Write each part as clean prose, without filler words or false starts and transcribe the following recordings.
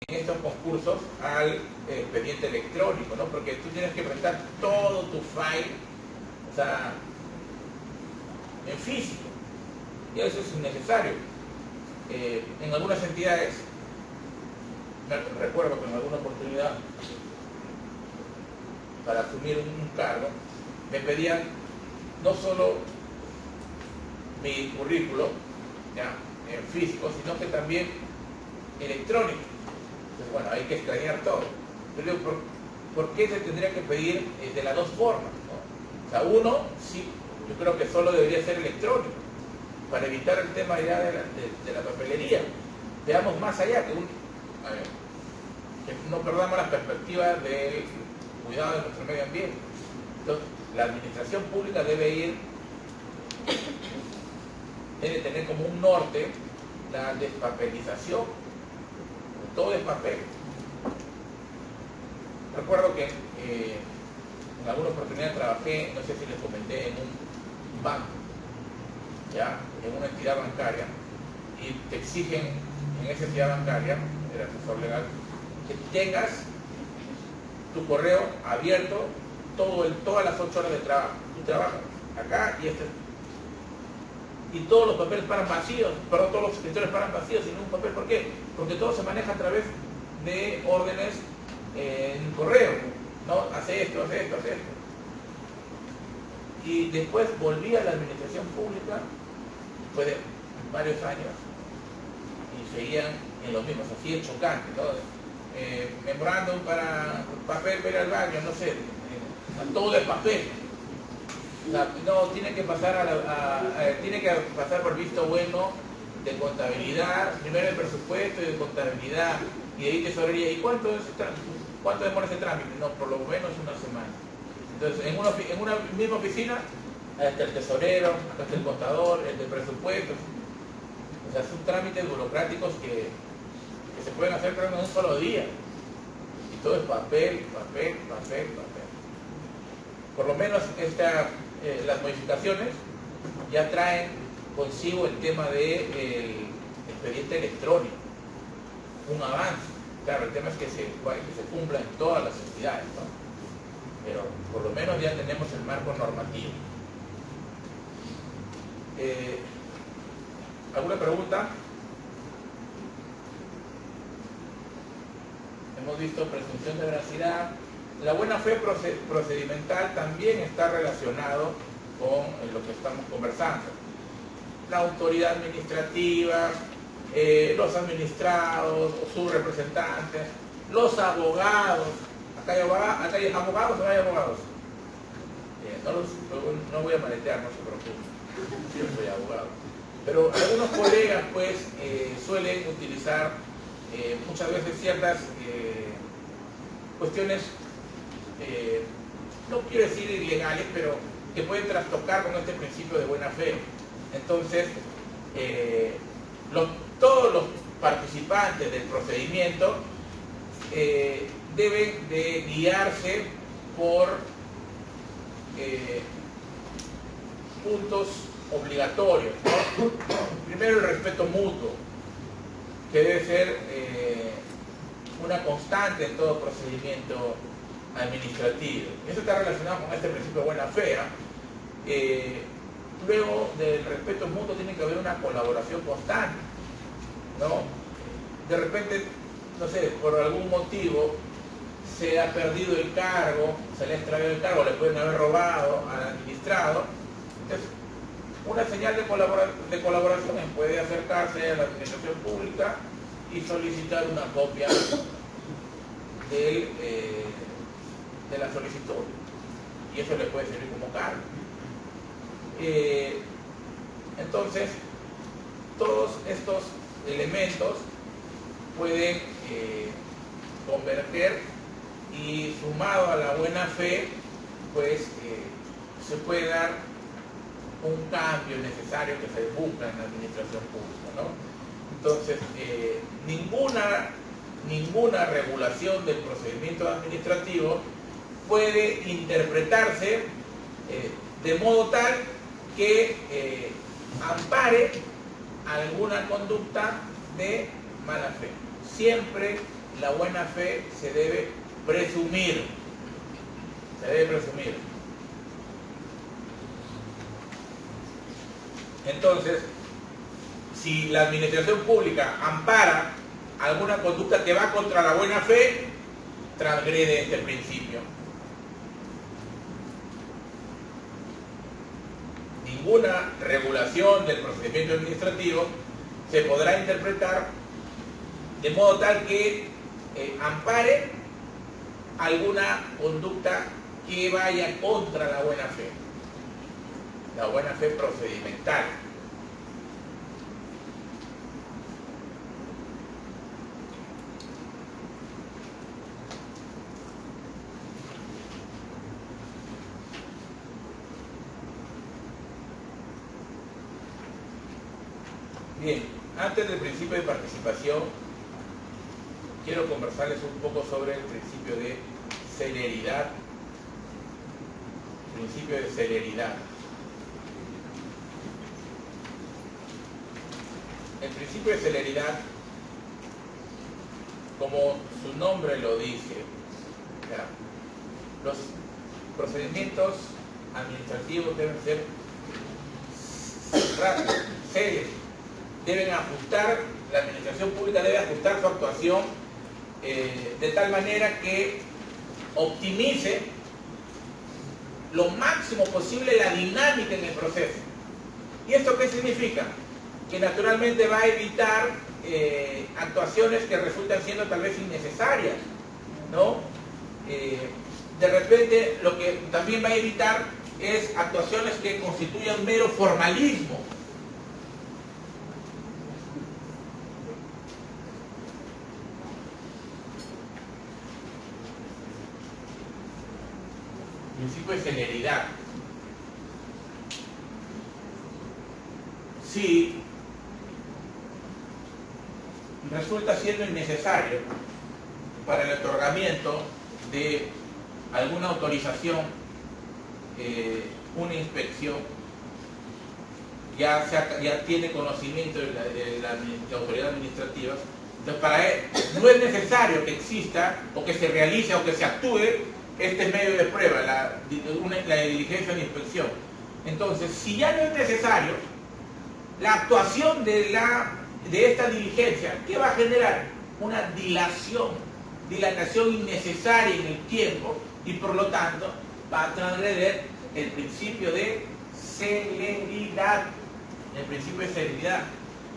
en estos concursos al expediente electrónico, ¿no? Porque tú tienes que prestar todo tu file, o sea, en físico, y eso es innecesario. En algunas entidades, recuerdo que en alguna oportunidad, para asumir un cargo, me pedían no solo mi currículo, ¿ya?, en físico, sino que también electrónico. Entonces, bueno, hay que escanear todo. Pero ¿por qué se tendría que pedir de las dos formas, ¿no? O sea, uno, sí, yo creo que solo debería ser electrónico, para evitar el tema ya de la papelería. Veamos más allá, que no perdamos la perspectiva del cuidado de nuestro medio ambiente. Entonces, la administración pública debe tener como un norte la despapelización. Todo es papel. Recuerdo que en alguna oportunidad trabajé, no sé si les comenté, en un banco, ¿ya?, en una entidad bancaria, y te exigen en esa entidad bancaria, era asesor legal, que tengas tu correo abierto todas las 8 horas de trabajo. Tú trabajas acá y todos los papeles paran vacíos, todos los escritorios paran vacíos sin un papel. ¿Por qué? Porque todo se maneja a través de órdenes en correo, ¿no? Hace esto, hace esto, hace esto. Y después volví a la administración pública, después de varios años, y seguían en lo mismo, así es chocante, ¿no? Memorándum para papel para ir al baño, no sé, todo es papel. O sea, no, tiene que pasar tiene que pasar por visto bueno de contabilidad, primero el presupuesto y de contabilidad, y de ahí tesorería. ¿Y cuánto demora ese trámite? No, por lo menos una semana. Entonces, en una misma oficina, hasta el tesorero, hasta el contador, el de presupuesto. O sea, son trámites burocráticos que se pueden hacer, creo, en un solo día. Y todo es papel, papel, papel, papel. Por lo menos las modificaciones ya traen consigo el tema del expediente electrónico, un avance. Claro, el tema es que se cumpla en todas las entidades, ¿no? Pero por lo menos ya tenemos el marco normativo. ¿Alguna pregunta? Hemos visto presunción de veracidad. La buena fe procedimental también está relacionado con lo que estamos conversando. La autoridad administrativa, los administrados, sus representantes, los abogados. ¿Acá hay abogados o no hay abogados? No voy a maletear, no se preocupen. Yo soy abogado. Pero algunos colegas, pues, suelen utilizar muchas veces ciertas cuestiones, no quiero decir ilegales, pero que pueden trastocar con este principio de buena fe. Entonces, todos los participantes del procedimiento deben de guiarse por puntos obligatorios, ¿no? Primero, el respeto mutuo, que debe ser una constante en todo procedimiento administrativo. Eso está relacionado con este principio de buena fe, ¿eh? Luego del respeto mutuo tiene que haber una colaboración constante, ¿no? De repente, no sé, por algún motivo se ha perdido el cargo, se le ha extraviado el cargo, le pueden haber robado al administrado. Entonces, una señal de colaboración puede acercarse a la administración pública y solicitar una copia de la solicitud, y eso le puede servir como cargo. Entonces, todos estos elementos pueden converger, y sumado a la buena fe, pues se puede dar un cambio necesario que se busca en la administración pública, ¿no? Entonces, ninguna regulación del procedimiento administrativo puede interpretarse de modo tal que ampare alguna conducta de mala fe. Siempre la buena fe se debe presumir. Se debe presumir. Entonces, si la administración pública ampara alguna conducta que va contra la buena fe, transgrede este principio. Ninguna regulación del procedimiento administrativo se podrá interpretar de modo tal que ampare alguna conducta que vaya contra la buena fe procedimental. Bien, antes del principio de participación, quiero conversarles un poco sobre el principio de celeridad. Principio de celeridad. El principio de celeridad, como su nombre lo dice, ¿ya? Los procedimientos administrativos deben ser rápidos, céleres. Deben ajustar, la administración pública debe ajustar su actuación de tal manera que optimice lo máximo posible la dinámica en el proceso. ¿Y esto qué significa? Que naturalmente va a evitar actuaciones que resultan siendo tal vez innecesarias, ¿no? De repente lo que también va a evitar es actuaciones que constituyan mero formalismo. Principio de celeridad. Si resulta siendo innecesario para el otorgamiento de alguna autorización, una inspección, ya tiene conocimiento de la autoridad administrativa, entonces para él no es necesario que exista o que se realice o que se actúe este medio de prueba, la diligencia de inspección. Entonces, si ya no es necesario, la actuación de esta diligencia, ¿qué va a generar? Una dilatación innecesaria en el tiempo y por lo tanto va a transgredir el principio de celeridad. El principio de celeridad.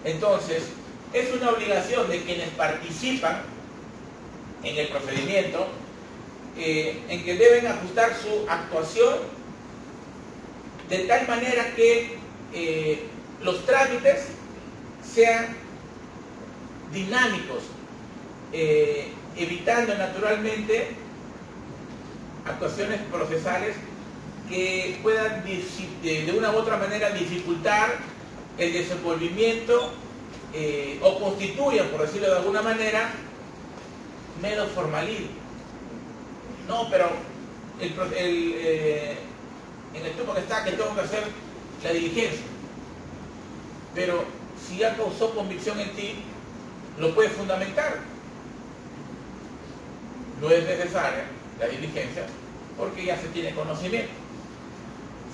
Entonces, es una obligación de quienes participan en el procedimiento en que deben ajustar su actuación de tal manera que los trámites sean dinámicos, evitando naturalmente actuaciones procesales que puedan de una u otra manera dificultar el desenvolvimiento o constituyan, por decirlo de alguna manera, mero formalismo. No, pero en el tiempo que tengo que hacer la diligencia. Pero si ya causó convicción en ti, lo puedes fundamentar. No es necesaria la diligencia porque ya se tiene conocimiento.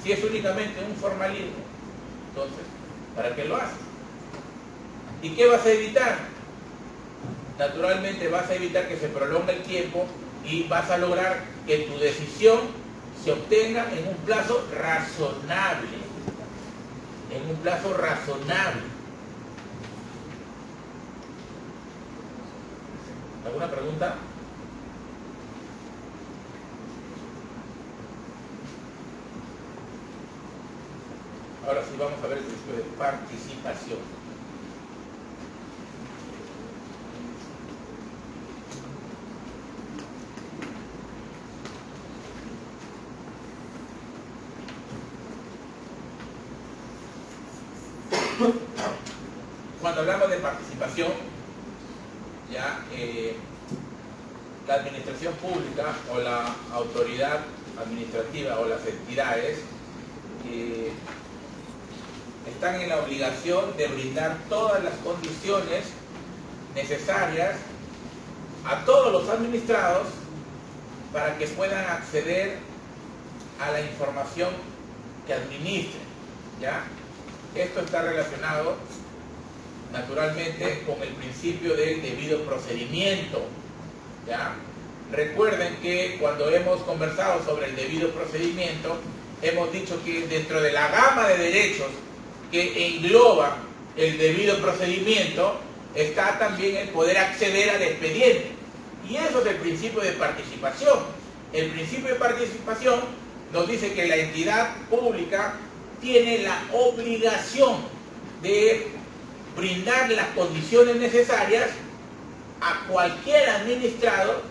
Si es únicamente un formalismo, entonces, ¿para qué lo haces? ¿Y qué vas a evitar? Naturalmente vas a evitar que se prolongue el tiempo y vas a lograr que tu decisión se obtenga en un plazo razonable. En un plazo razonable. ¿Alguna pregunta? Ahora sí vamos a ver el principio de participación. Cuando hablamos de participación, ya la administración pública o la autoridad administrativa o las entidades están en la obligación de brindar todas las condiciones necesarias a todos los administrados para que puedan acceder a la información que administren, ¿ya? Esto está relacionado naturalmente con el principio del debido procedimiento, ¿ya? Recuerden que cuando hemos conversado sobre el debido procedimiento, hemos dicho que dentro de la gama de derechos que engloba el debido procedimiento está también el poder acceder al expediente. Y eso es el principio de participación. El principio de participación nos dice que la entidad pública tiene la obligación de brindar las condiciones necesarias a cualquier administrado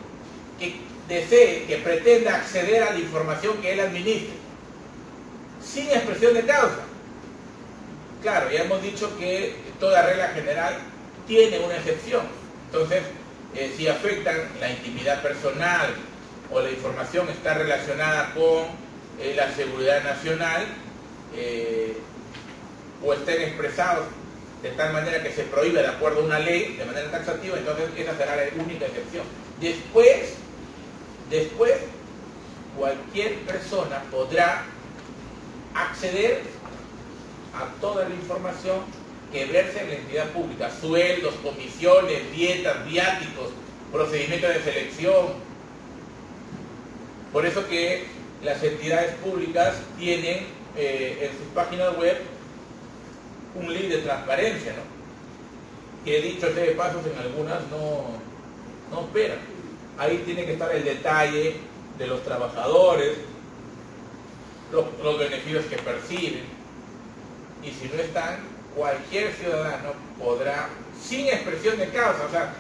que desee, que pretenda acceder a la información que él administre, sin expresión de causa. Claro, ya hemos dicho que toda regla general tiene una excepción. Entonces, si afectan la intimidad personal o la información está relacionada con la seguridad nacional, o estén expresados de tal manera que se prohíbe de acuerdo a una ley de manera taxativa, entonces esa será la única excepción. Después cualquier persona podrá acceder a toda la información que verse en la entidad pública: sueldos, comisiones, dietas, viáticos, procedimientos de selección. Por eso que las entidades públicas tienen en sus páginas web un link de transparencia, ¿no? Que dicho sea de pasos, en algunas no operan. Ahí tiene que estar el detalle de los trabajadores, los beneficios que perciben, y si no están, cualquier ciudadano podrá, sin expresión de causa. O sea,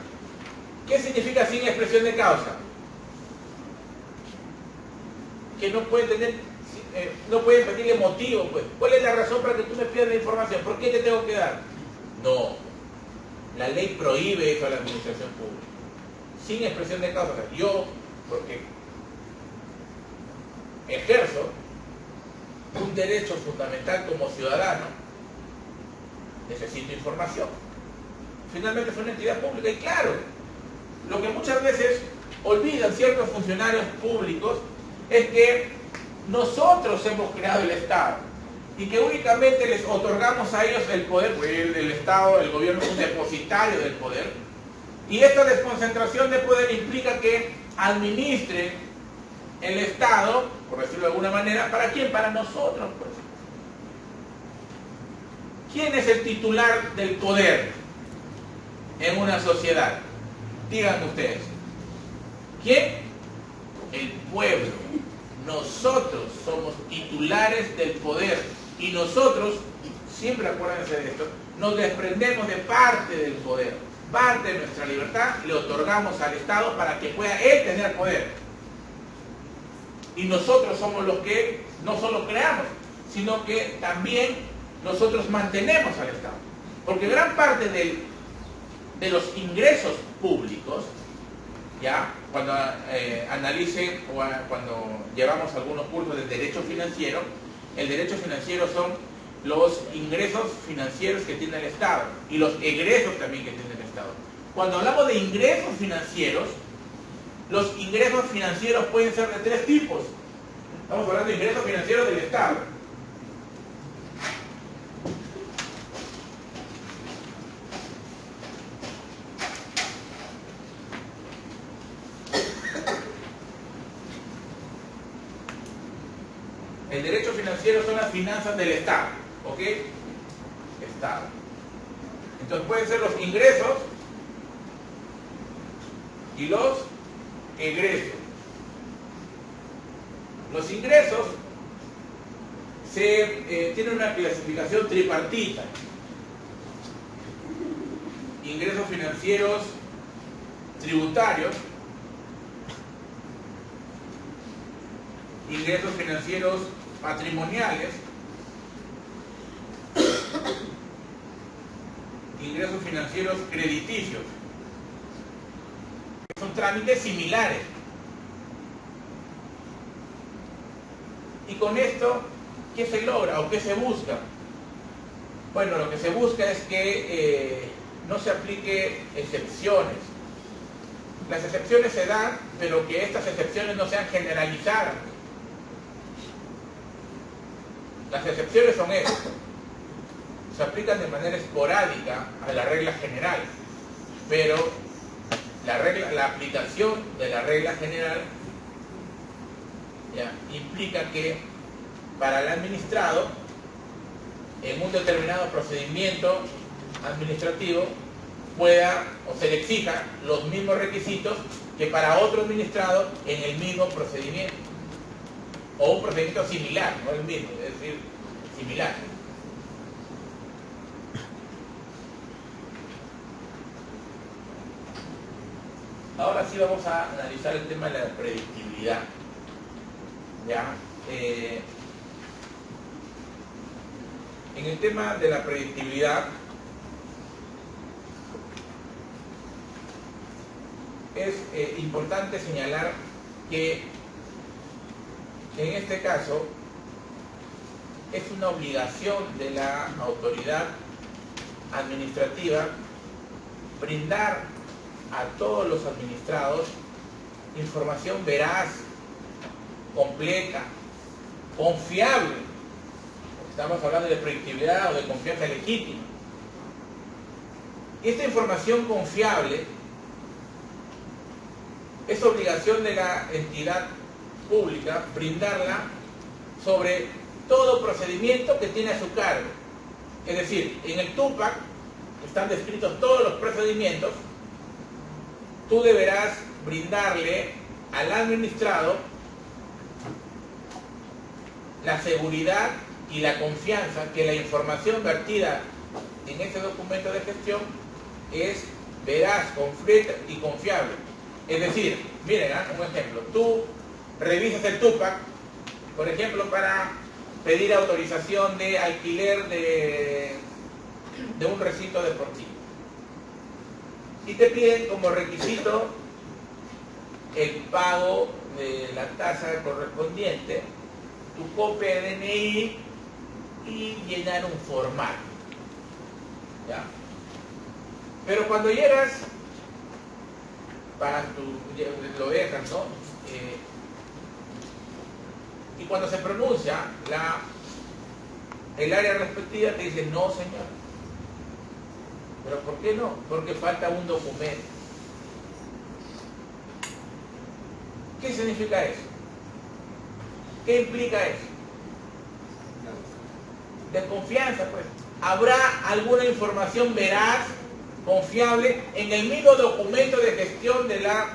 ¿qué significa sin expresión de causa? Que no puede tener, no pueden pedirle motivo, pues. ¿Cuál es la razón para que tú me pidas la información? ¿Por qué te tengo que dar? No. La ley prohíbe eso a la administración pública. Sin expresión de causa. O sea, yo, porque ejerzo un derecho fundamental como ciudadano, necesito información. Finalmente es una entidad pública y claro, lo que muchas veces olvidan ciertos funcionarios públicos es que nosotros hemos creado el Estado y que únicamente les otorgamos a ellos el poder, porque el Estado, el gobierno es un depositario del poder, y esta desconcentración de poder implica que administren el Estado, por decirlo de alguna manera, ¿para quién? Para nosotros, pues. ¿Quién es el titular del poder en una sociedad? Díganme ustedes. ¿Quién? El pueblo. Nosotros somos titulares del poder y nosotros, siempre acuérdense de esto, nos desprendemos de parte del poder, parte de nuestra libertad le otorgamos al Estado para que pueda él tener poder. Y nosotros somos los que no solo creamos, sino que también nosotros mantenemos al Estado. Porque gran parte de los ingresos públicos, ya cuando analicen o cuando llevamos algunos cursos de derecho financiero, el derecho financiero son los ingresos financieros que tiene el Estado y los egresos también que tiene el Estado. Cuando hablamos de ingresos financieros, los ingresos financieros pueden ser de tres tipos. Estamos hablando de ingresos financieros del Estado. El derecho financiero son las finanzas del Estado, ¿ok? Estado. Entonces pueden ser los ingresos y los egresos. Los ingresos tienen una clasificación tripartita. Ingresos financieros tributarios, ingresos financieros patrimoniales, ingresos financieros crediticios. Son trámites similares. Y con esto, ¿qué se logra o qué se busca? Bueno, lo que se busca es que no se aplique excepciones Las excepciones se dan, pero que estas excepciones no sean generalizadas. Las excepciones son estas. Se aplican de manera esporádica a la regla general, pero la aplicación de la regla general implica que para el administrado, en un determinado procedimiento administrativo, pueda o se le exija los mismos requisitos que para otro administrado en el mismo procedimiento, o un procedimiento similar, no el mismo, es decir, similar. Ahora sí vamos a analizar el tema de la predictibilidad. ¿Ya? En el tema de la predictibilidad es importante señalar que en este caso es una obligación de la autoridad administrativa brindar a todos los administrados información veraz, completa, confiable. Estamos hablando de predictibilidad o de confianza legítima. Esta información confiable es obligación de la entidad pública brindarla sobre todo procedimiento que tiene a su cargo. Es decir, en el TUPAC están descritos todos los procedimientos. Tú deberás brindarle al administrado la seguridad y la confianza que la información vertida en ese documento de gestión es veraz, completa y confiable. Es decir, miren, como ejemplo, tú revisas el TUPAC, por ejemplo, para pedir autorización de alquiler de un recinto deportivo. Y te piden como requisito el pago de la tasa correspondiente, tu copia de DNI y llenar un formato. ¿Ya? Pero cuando llegas, lo dejas, ¿no? Y cuando se pronuncia, el área respectiva te dice, no señor. ¿Pero por qué no? Porque falta un documento. ¿Qué significa eso? ¿Qué implica eso? De confianza, pues. ¿Habrá alguna información veraz, confiable, en el mismo documento de gestión de la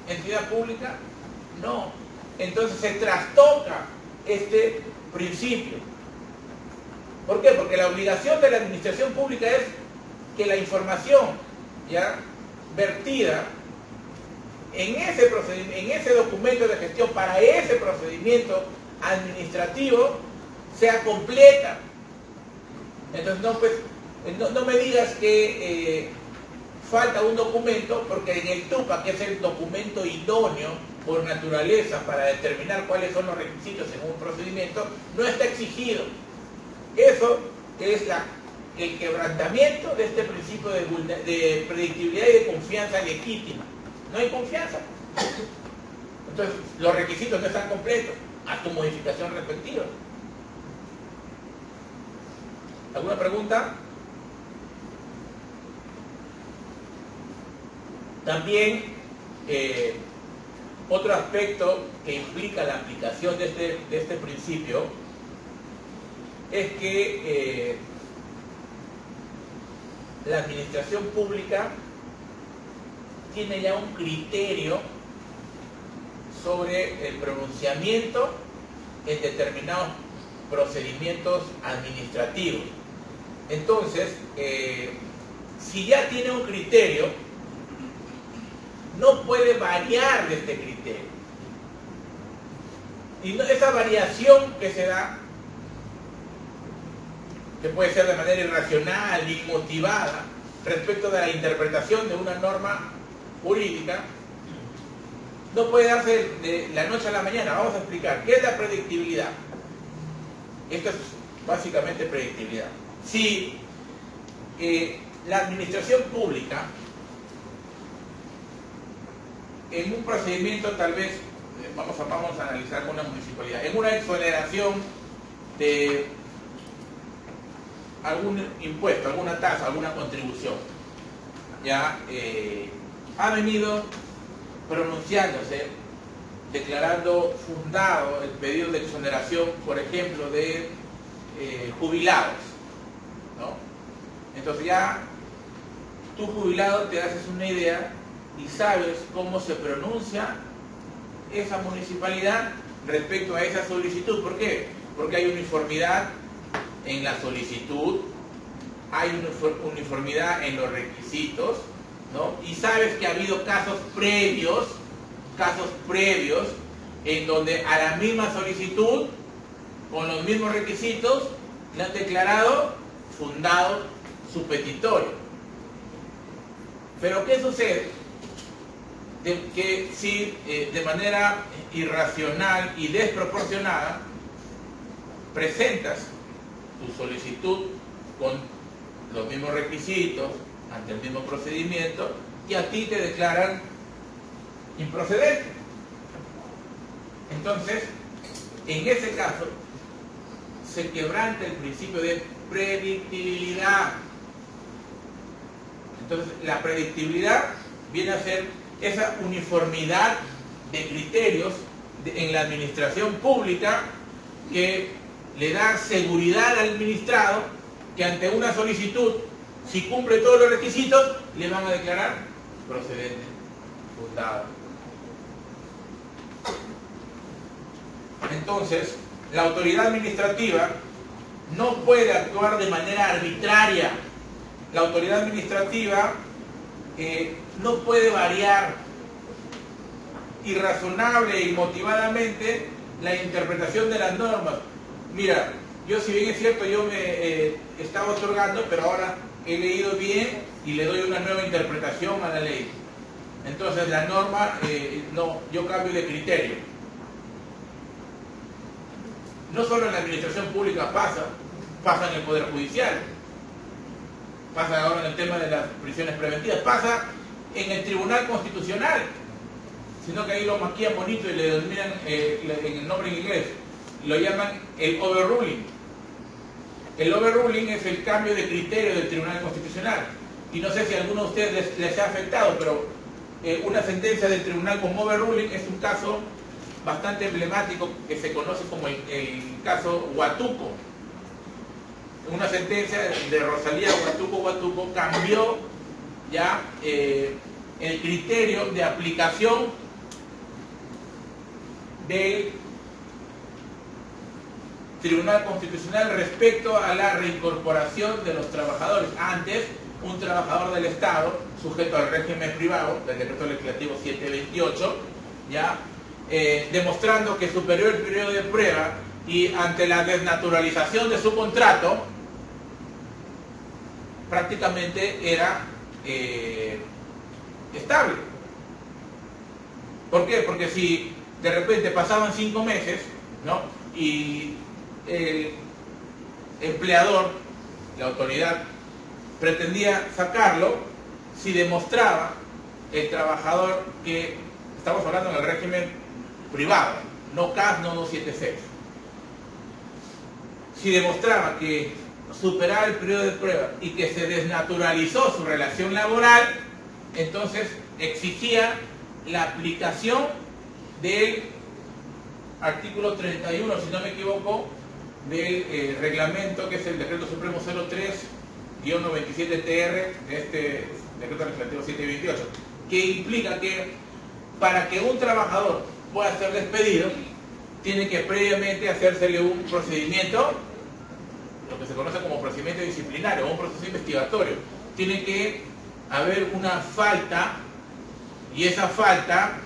entidad pública? No. Entonces se trastoca este principio. ¿Por qué? Porque la obligación de la administración pública es que la información ya vertida en ese documento de gestión para ese procedimiento administrativo sea completa. Entonces no me digas que falta un documento, porque en el TUPAC, que es el documento idóneo por naturaleza para determinar cuáles son los requisitos en un procedimiento, no está exigido. Eso es el quebrantamiento de este principio de predictibilidad y de confianza legítima. No hay confianza. Entonces, los requisitos no están completos. Haz tu modificación respectiva. ¿Alguna pregunta? También, otro aspecto que implica la aplicación de este principio es que la administración pública tiene ya un criterio sobre el pronunciamiento en determinados procedimientos administrativos. Entonces, si ya tiene un criterio, no puede variar de este criterio. Y esa variación que se da, que puede ser de manera irracional, inmotivada, respecto de la interpretación de una norma jurídica, no puede darse de la noche a la mañana. Vamos a explicar qué es la predictibilidad. Esto es básicamente predictibilidad. Si la administración pública en un procedimiento tal vez, vamos a analizar con una municipalidad, en una exoneración de algún impuesto, alguna tasa, alguna contribución, ya ha venido pronunciándose, declarando fundado el pedido de exoneración, por ejemplo, de jubilados, ¿no? Entonces ya tú jubilado te haces una idea y sabes cómo se pronuncia esa municipalidad respecto a esa solicitud. ¿Por qué? Porque hay uniformidad en la solicitud, hay uniformidad en los requisitos, ¿no? Y sabes que ha habido casos previos en donde a la misma solicitud, con los mismos requisitos, le han declarado fundado su petitorio. Pero ¿qué sucede? Que si de manera irracional y desproporcionada presentas tu solicitud con los mismos requisitos, ante el mismo procedimiento, y a ti te declaran improcedente. Entonces, en ese caso, se quebranta el principio de predictibilidad. Entonces, la predictibilidad viene a ser esa uniformidad de criterios en la administración pública que le da seguridad al administrado que ante una solicitud, si cumple todos los requisitos, le van a declarar procedente, fundado. Entonces, la autoridad administrativa no puede actuar de manera arbitraria. La autoridad administrativa no puede variar irrazonable y motivadamente la interpretación de las normas. Mira, yo, si bien es cierto, yo me estaba otorgando, pero ahora he leído bien y le doy una nueva interpretación a la ley. Entonces la norma, no, yo cambio de criterio. No solo en la administración pública pasa en el Poder Judicial, pasa ahora en el tema de las prisiones preventivas, pasa en el Tribunal Constitucional, sino que ahí lo maquillan bonito y le denominan en el nombre en inglés, lo llaman el overruling. El overruling es el cambio de criterio del Tribunal Constitucional, y no sé si a alguno de ustedes les ha afectado, pero una sentencia del tribunal con overruling es un caso bastante emblemático que se conoce como el caso Huatuco. Una sentencia de Rosalía Huatuco cambió ya el criterio de aplicación del Tribunal Constitucional respecto a la reincorporación de los trabajadores. Antes, un trabajador del Estado, sujeto al régimen privado del Decreto Legislativo 728, ya demostrando que superó el periodo de prueba y ante la desnaturalización de su contrato, prácticamente era estable. ¿Por qué? Porque si de repente pasaban 5 meses, ¿no?, y el empleador, la autoridad, pretendía sacarlo, si demostraba el trabajador que, estamos hablando en el régimen privado, no CAS, no 276, si demostraba que superaba el periodo de prueba y que se desnaturalizó su relación laboral, entonces exigía la aplicación del artículo 31, si no me equivoco, del reglamento, que es el Decreto Supremo 03-97-TR de este Decreto Legislativo 728, que implica que para que un trabajador pueda ser despedido, tiene que previamente hacérsele un procedimiento, lo que se conoce como procedimiento disciplinario o un proceso investigatorio. Tiene que haber una falta, y esa falta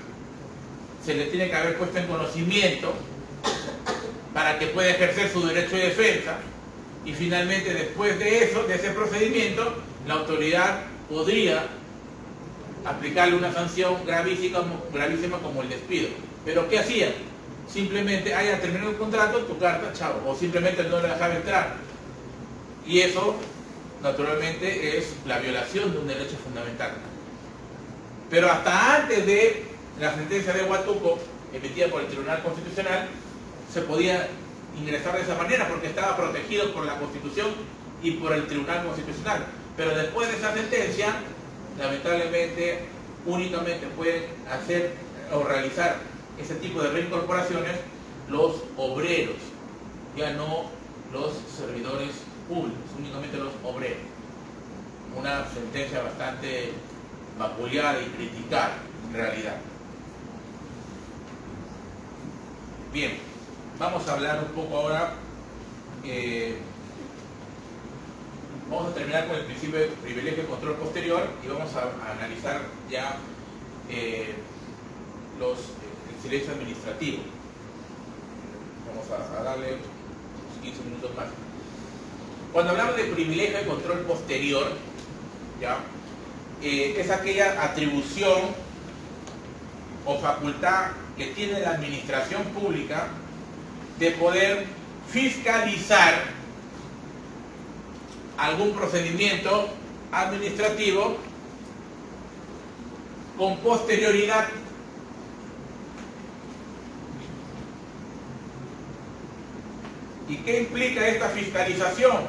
se le tiene que haber puesto en conocimiento para que pueda ejercer su derecho de defensa, y finalmente, después de eso, de ese procedimiento, la autoridad podría aplicarle una sanción gravísima como el despido. Pero ¿qué hacía? Simplemente, terminado el contrato, tu carta, chao, o simplemente no le dejaba entrar. Y eso, naturalmente, es la violación de un derecho fundamental. Pero hasta antes de la sentencia de Huánuco, emitida por el Tribunal Constitucional, se podía ingresar de esa manera porque estaba protegido por la Constitución y por el Tribunal Constitucional. Pero después de esa sentencia, lamentablemente, únicamente pueden hacer o realizar ese tipo de reincorporaciones los obreros, ya no los servidores públicos, únicamente los obreros. Una sentencia bastante vapuleada y criticada, en realidad. Bien, vamos a hablar un poco ahora, vamos a terminar con el principio de privilegio y control posterior y vamos a analizar ya el silencio administrativo. Vamos a darle unos 15 minutos más. Cuando hablamos de privilegio y control posterior, ¿ya? Es aquella atribución o facultad que tiene la administración pública de poder fiscalizar algún procedimiento administrativo con posterioridad. ¿Y qué implica esta fiscalización?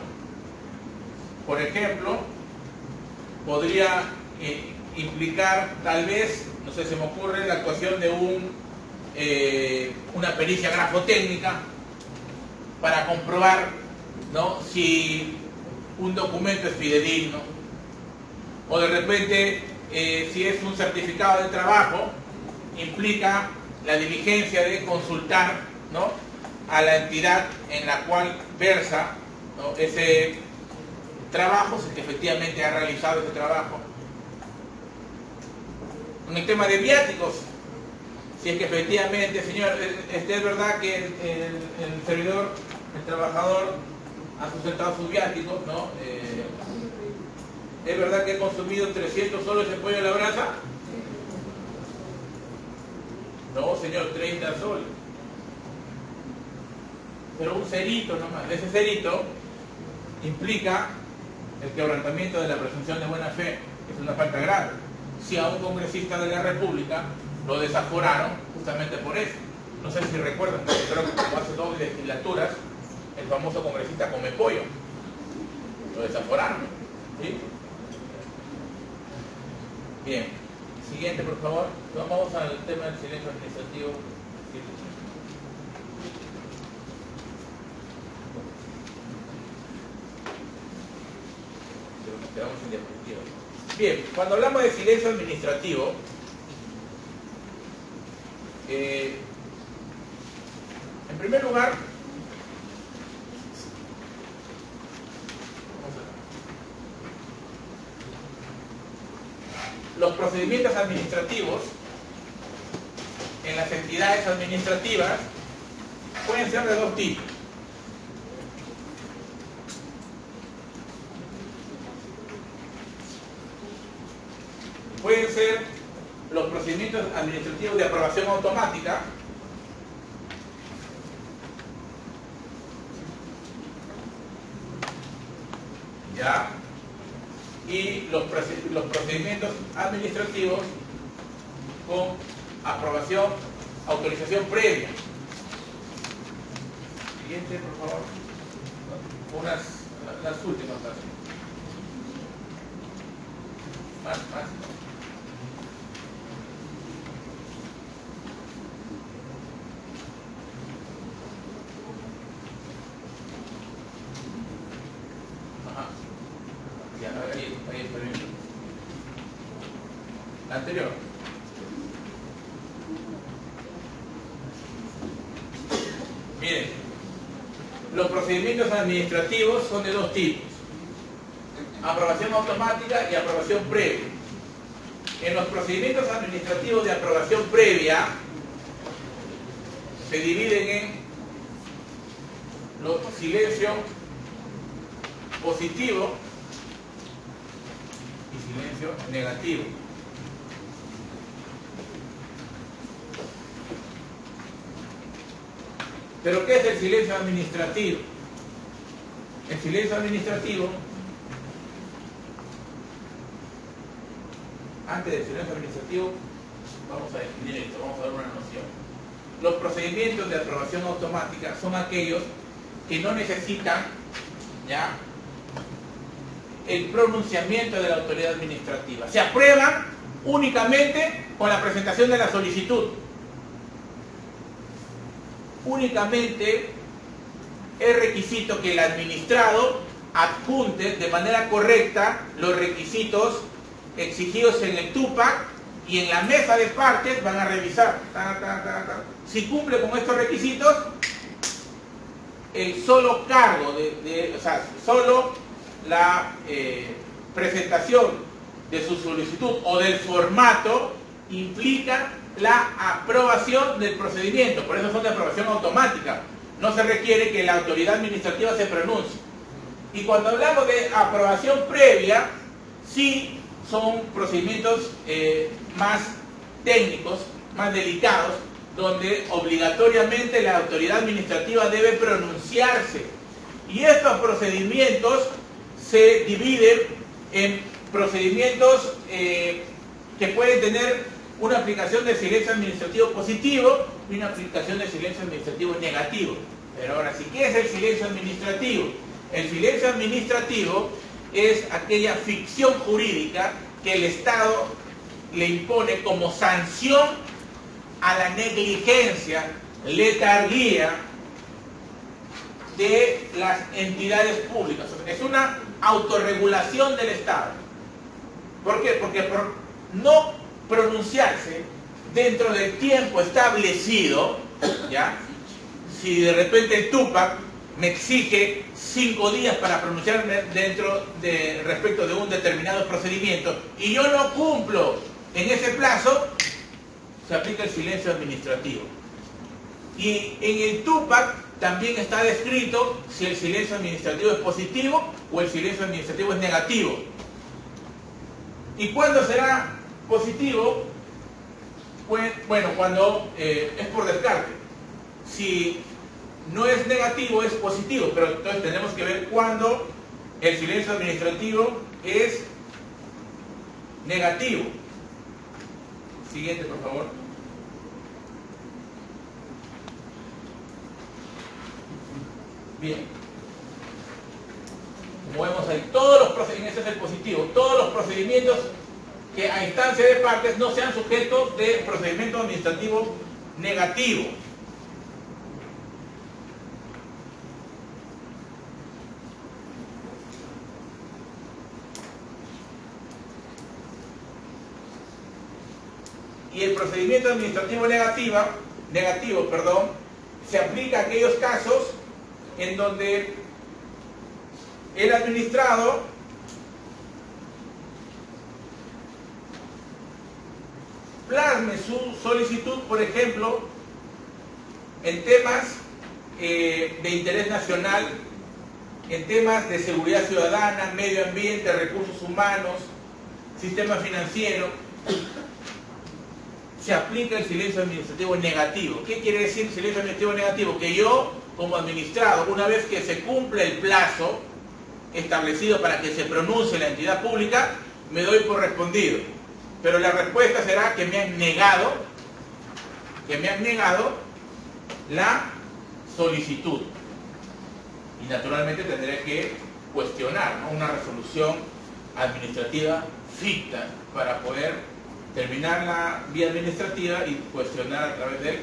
Por ejemplo, podría implicar, tal vez, no sé, se me ocurre la actuación de una pericia grafotécnica para comprobar, ¿no?, si un documento es fidedigno, o de repente, si es un certificado de trabajo, implica la diligencia de consultar, ¿no?, a la entidad en la cual versa, ¿no?, ese trabajo, si es que efectivamente ha realizado ese trabajo. En el tema de viáticos, si es que efectivamente, señor, es verdad que el servidor, el trabajador, ha sustentado sus viáticos, ¿no? ¿Es verdad que he consumido 300 soles de pollo a la brasa? No, señor, 30 soles. Pero un cerito nomás. Ese cerito implica el quebrantamiento de la presunción de buena fe, que es una falta grave. Si a un congresista de la República lo desaforaron justamente por eso. No sé si recuerdan, creo que como hace 2 legislaturas, el famoso congresista Come Pollo, lo desaforaron, ¿sí? Bien, siguiente por favor. Vamos al tema del silencio administrativo. Nos quedamos en diapositiva. Bien, cuando hablamos de silencio administrativo, en primer lugar, los procedimientos administrativos en las entidades administrativas pueden ser de 2 tipos. Pueden ser los procedimientos administrativos de aprobación automática, ¿ya?, y los procedimientos administrativos con aprobación, autorización previa. Siguiente, por favor. Las últimas. Más. La anterior. Miren, los procedimientos administrativos son de 2 tipos: aprobación automática y aprobación previa. En los procedimientos administrativos de aprobación previa se dividen en los silencio positivo y silencio negativo. ¿Pero qué es el silencio administrativo? El silencio administrativo, antes del silencio administrativo, vamos a definir esto, vamos a dar una noción. Los procedimientos de aprobación automática son aquellos que no necesitan ya el pronunciamiento de la autoridad administrativa. Se aprueban únicamente con la presentación de la solicitud. Únicamente es requisito que el administrado adjunte de manera correcta los requisitos exigidos en el TUPAC, y en la mesa de partes van a revisar. Si cumple con estos requisitos, el solo cargo o sea, solo la presentación de su solicitud o del formato implica la aprobación del procedimiento. Por eso son de aprobación automática. No se requiere que la autoridad administrativa se pronuncie. Y cuando hablamos de aprobación previa, sí son procedimientos más técnicos, más delicados, donde obligatoriamente la autoridad administrativa debe pronunciarse. Y estos procedimientos se dividen en procedimientos que pueden tener una aplicación de silencio administrativo positivo y una aplicación de silencio administrativo negativo. Pero ahora sí, ¿qué es el silencio administrativo? El silencio administrativo es aquella ficción jurídica que el Estado le impone como sanción a la negligencia, letargía de las entidades públicas. Es una autorregulación del Estado. ¿Por qué? Porque por no pronunciarse dentro del tiempo establecido, ¿ya? Si de repente el TUPAC me exige 5 días para pronunciarme respecto de un determinado procedimiento y yo no cumplo en ese plazo, se aplica el silencio administrativo. Y en el TUPAC también está descrito si el silencio administrativo es positivo o el silencio administrativo es negativo. ¿Y cuándo será positivo? Pues, bueno, cuando es por descarte. Si no es negativo, es positivo, pero entonces tenemos que ver cuándo el silencio administrativo es negativo. Siguiente, por favor. Bien. Como vemos ahí, ese es el positivo, todos los procedimientos que a instancia de partes no sean sujetos de procedimiento administrativo negativo. Y el procedimiento administrativo negativo, se aplica a aquellos casos en donde el administrado plasme su solicitud, por ejemplo, en temas de interés nacional, en temas de seguridad ciudadana, medio ambiente, recursos humanos, sistema financiero. Se aplica el silencio administrativo negativo. ¿Qué quiere decir silencio administrativo negativo? Que yo, como administrado, una vez que se cumple el plazo establecido para que se pronuncie la entidad pública, me doy por respondido. Pero la respuesta será que me han negado la solicitud. Y naturalmente tendré que cuestionar, ¿no?, una resolución administrativa ficta para poder terminar la vía administrativa y cuestionar a través del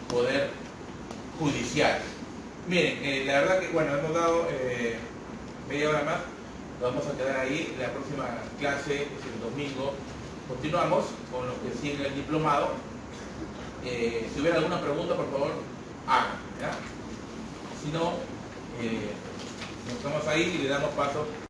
Poder Judicial. Miren, la verdad que, bueno, hemos dado media hora más, nos vamos a quedar ahí. La próxima clase es el domingo. Continuamos con los que siguen el diplomado. Si hubiera alguna pregunta, por favor, hagan, ¿ya? Si no, nos quedamos ahí y le damos paso